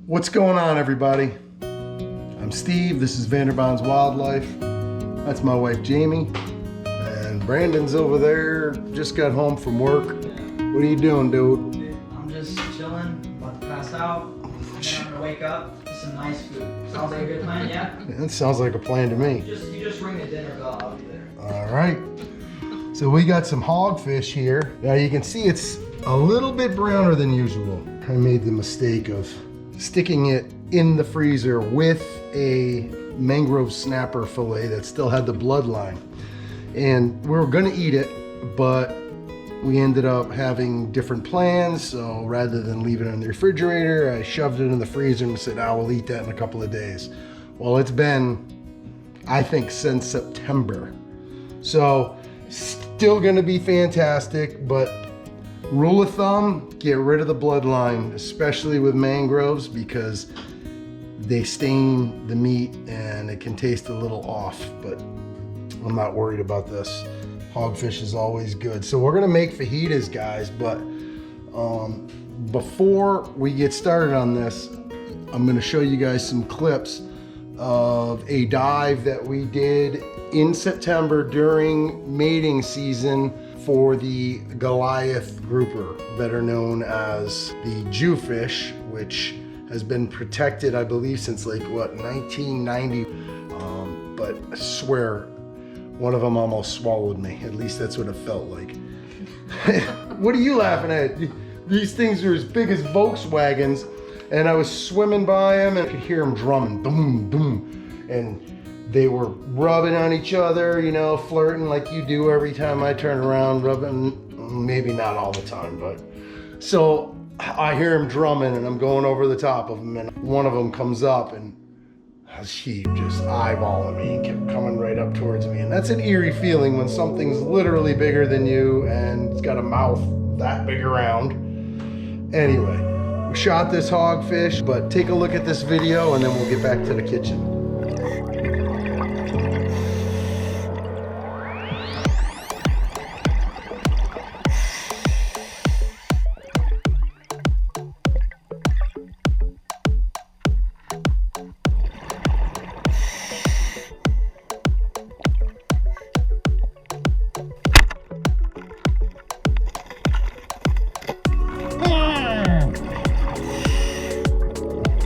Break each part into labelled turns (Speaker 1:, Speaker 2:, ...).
Speaker 1: What's going on, everybody? I'm Steve, this is Vanderbond's Wildlife. That's my wife Jamie, and Brandon's over there, just got home from work. What are you doing, dude?
Speaker 2: I'm just chilling, about to pass out, trying to wake up, get some nice food. Sounds like a good plan, yeah?
Speaker 1: That sounds like a plan to me.
Speaker 2: You just ring the dinner bell, I'll be there.
Speaker 1: All right. So we got some hogfish here. Now you can see it's a little bit browner than usual. I made the mistake of sticking it in the freezer with a mangrove snapper fillet that still had the bloodline. And we were gonna eat it, but we ended up having different plans. So rather than leave it in the refrigerator, I shoved it in the freezer and said, we'll eat that in a couple of days. Well, it's been, I think, since September. So still gonna be fantastic, but rule of thumb, get rid of the bloodline, especially with mangroves, because they stain the meat and it can taste a little off, but I'm not worried about this. Hogfish is always good. So we're gonna make fajitas, guys, but before we get started on this, I'm gonna show you guys some clips of a dive that we did in September during mating season for the Goliath grouper, better known as the Jewfish, which has been protected, I believe, since like, what, 1990. But I swear, one of them almost swallowed me. At least that's what it felt like. What are you laughing at? These things are as big as Volkswagens, and I was swimming by them and I could hear them drumming, boom, boom. And they were rubbing on each other, you know, flirting like you do every time I turn around, rubbing, maybe not all the time, but. So I hear him drumming and I'm going over the top of him, and one of them comes up and she just eyeballing me and kept coming right up towards me. And that's an eerie feeling when something's literally bigger than you and it's got a mouth that big around. Anyway, we shot this hogfish, but take a look at this video and then we'll get back to the kitchen.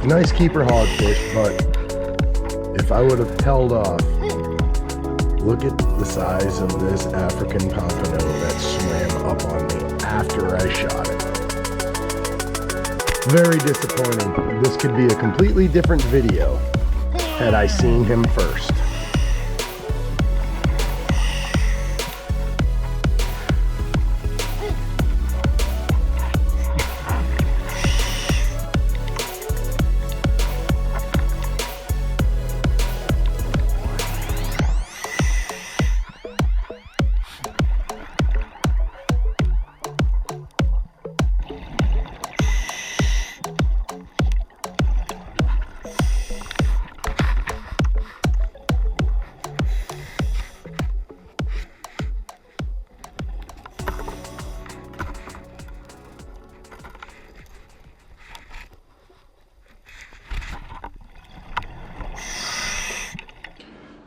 Speaker 1: Nice keeper hogfish, but if I would have held off, look at the size of this African pompano that swam up on me after I shot it. Very disappointing. This could be a completely different video had I seen him first.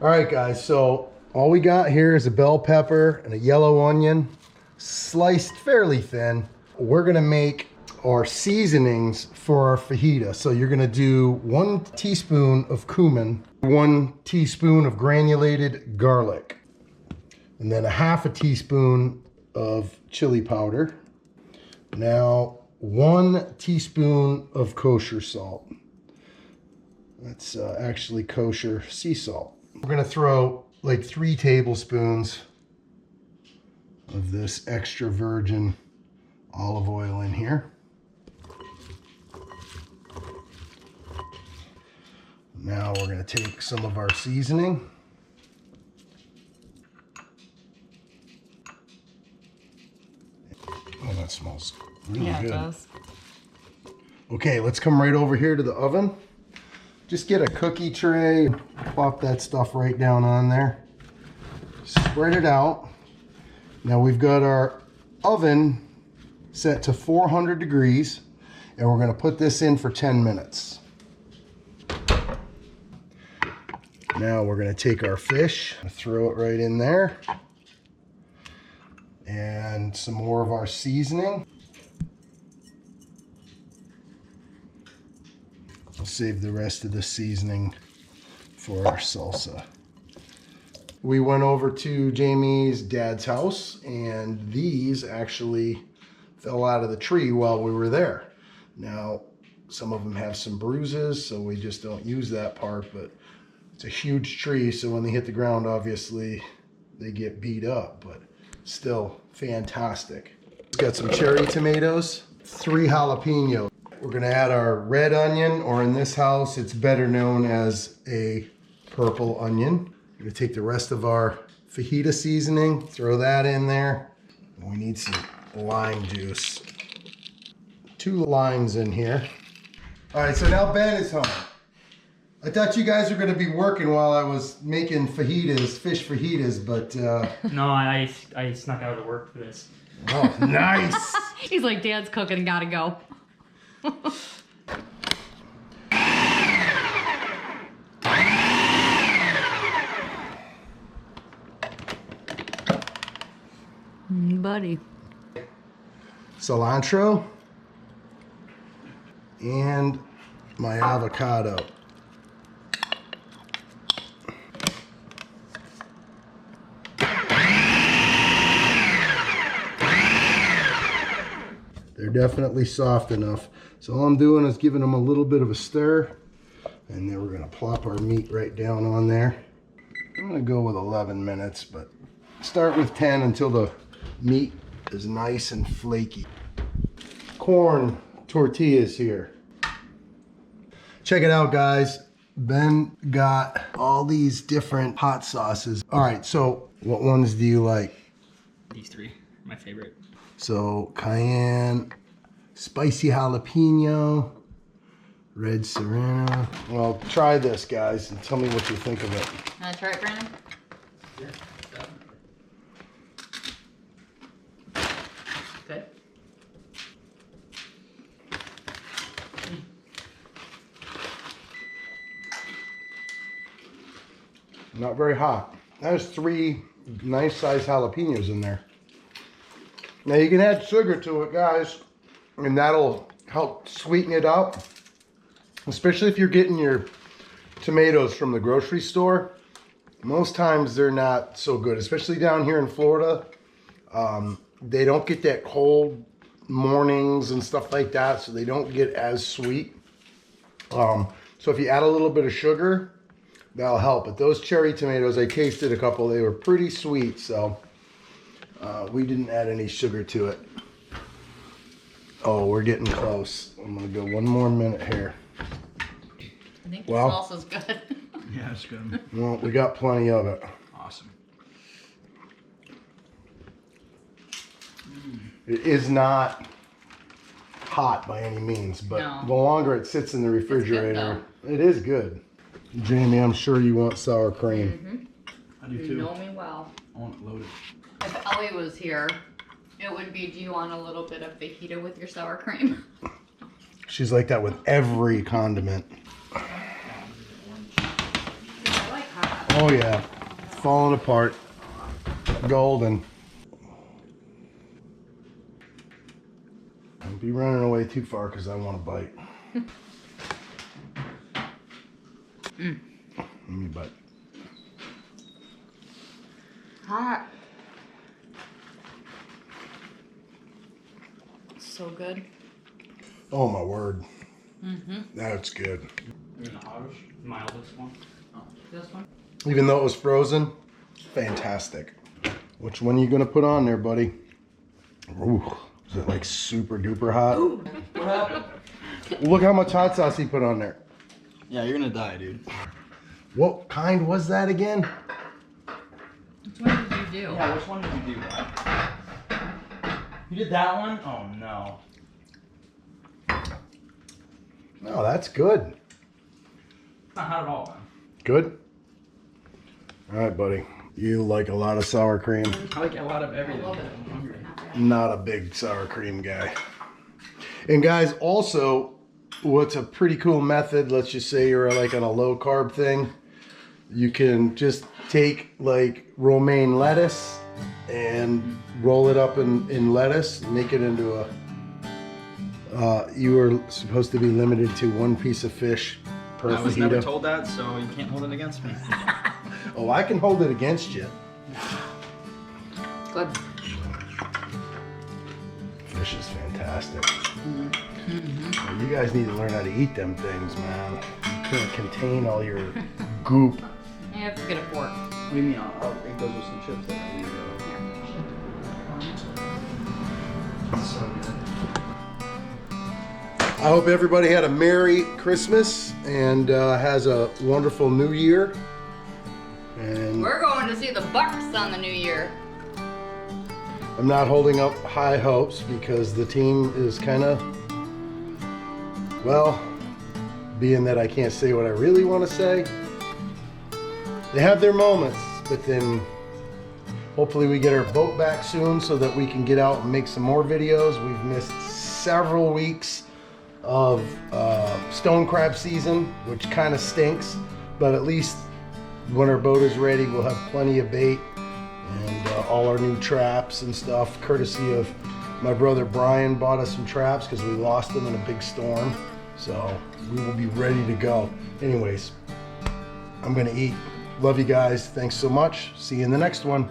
Speaker 1: All right, guys, so all we got here is a bell pepper and a yellow onion, sliced fairly thin. We're gonna make our seasonings for our fajita. So you're gonna do 1 teaspoon of cumin, 1 teaspoon of granulated garlic, and then a half a teaspoon of chili powder. Now, 1 teaspoon of kosher salt. That's actually kosher sea salt. We're gonna throw like 3 tablespoons of this extra virgin olive oil in here. Now we're gonna take some of our seasoning. Oh, that smells really good. Yeah, it does. Okay, let's come right over here to the oven. Just get a cookie tray, plop that stuff right down on there. Spread it out. Now we've got our oven set to 400 degrees, and we're gonna put this in for 10 minutes. Now we're gonna take our fish, throw it right in there. And some more of our seasoning. We'll save the rest of the seasoning for our salsa. We went over to Jamie's dad's house, and these actually fell out of the tree while we were there. Now, some of them have some bruises, so we just don't use that part, but it's a huge tree, so when they hit the ground, obviously, they get beat up, but still fantastic. It's got some cherry tomatoes, 3 jalapenos. We're gonna add our red onion, or in this house, it's better known as a purple onion. We're gonna take the rest of our fajita seasoning, throw that in there. And we need some lime juice. 2 limes in here. All right, so now Ben is home. I thought you guys were gonna be working while I was making fajitas, fish fajitas, but
Speaker 2: No, I snuck out of work for this.
Speaker 1: oh, nice.
Speaker 3: He's like, Dad's cooking, gotta go. Buddy.
Speaker 1: Cilantro and my avocado. They're definitely soft enough. So all I'm doing is giving them a little bit of a stir, and then we're gonna plop our meat right down on there. I'm gonna go with 11 minutes, but start with 10 until the meat is nice and flaky. Corn tortillas here. Check it out, guys. Ben got all these different hot sauces. All right, so what ones do you like?
Speaker 2: These 3, my favorite.
Speaker 1: So cayenne, spicy jalapeno, red serrano. Well, try this, guys, and tell me what you think of it.
Speaker 3: Wanna try it, Brandon?
Speaker 2: Yeah. Good.
Speaker 1: Not very hot. There's 3 nice sized jalapenos in there. Now you can add sugar to it, guys, and that'll help sweeten it up. Especially if you're getting your tomatoes from the grocery store. Most times they're not so good, especially down here in Florida. They don't get that cold mornings and stuff like that, so they don't get as sweet. So if you add a little bit of sugar, that'll help. But those cherry tomatoes, I tasted a couple, they were pretty sweet, so we didn't add any sugar to it. Oh, we're getting close. I'm gonna go 1 more minute here.
Speaker 3: I think
Speaker 1: Well-
Speaker 3: the salsa's good.
Speaker 2: Yeah, it's good.
Speaker 1: Well, we got plenty of it.
Speaker 2: Awesome.
Speaker 1: It is not hot by any means, but
Speaker 3: No.
Speaker 1: the longer it sits in the refrigerator,
Speaker 3: though.
Speaker 1: it is good. Jamie, I'm sure you want sour cream.
Speaker 2: I do
Speaker 3: You
Speaker 2: too.
Speaker 3: know me well.
Speaker 2: I want it loaded.
Speaker 3: If Ellie was here, it would be, do you want a little bit of fajita with your sour cream?
Speaker 1: She's like that with every condiment.
Speaker 3: I like hot.
Speaker 1: Oh yeah, falling apart. Golden. Don't be running away too far because I want a bite. Let me bite.
Speaker 3: Hot. So good.
Speaker 1: Oh my word. That's good.
Speaker 2: You're in the hottest, mildest one.
Speaker 3: Oh, this one?
Speaker 1: Even though it was frozen, fantastic. Which one are you gonna put on there, buddy? Ooh, is it like super duper hot?
Speaker 2: What happened?
Speaker 1: Look how much hot sauce he put on there.
Speaker 2: Yeah, you're gonna die, dude.
Speaker 1: What kind was that again?
Speaker 3: Which one did you do?
Speaker 2: Yeah, which one did you do? You did that one? Oh no.
Speaker 1: No, that's good.
Speaker 2: It's not hot at all, man.
Speaker 1: Good? All right, buddy. You like a lot of sour cream.
Speaker 2: I like a lot of
Speaker 3: I
Speaker 2: everything.
Speaker 3: love it.
Speaker 2: I'm hungry.
Speaker 1: Not a big sour cream guy. And guys, also, what's a pretty cool method, let's just say you're like on a low carb thing, You can just take like romaine lettuce and roll it up in lettuce, make it into a, you are supposed to be limited to 1 piece of fish per
Speaker 2: I was
Speaker 1: fajita.
Speaker 2: never told that, so you can't hold it against me.
Speaker 1: Oh, I can hold it against you.
Speaker 3: Good.
Speaker 1: Fish is fantastic. You guys need to learn how to eat them things, man. You can't contain all your goop.
Speaker 3: You have to get a fork.
Speaker 2: What do you mean? I'll eat those with some chips. There you go. So good.
Speaker 1: I hope everybody had a Merry Christmas and has a wonderful New Year. And
Speaker 3: We're going to see the Bucks on the New Year.
Speaker 1: I'm not holding up high hopes because the team is kind of, well, being that I can't say what I really want to say, they have their moments, but then hopefully we get our boat back soon so that we can get out and make some more videos. We've missed several weeks of stone crab season, which kind of stinks, but at least when our boat is ready, we'll have plenty of bait and all our new traps and stuff, courtesy of my brother Brian bought us some traps because we lost them in a big storm. So we will be ready to go. Anyways, I'm gonna eat. Love you guys. Thanks so much. See you in the next one.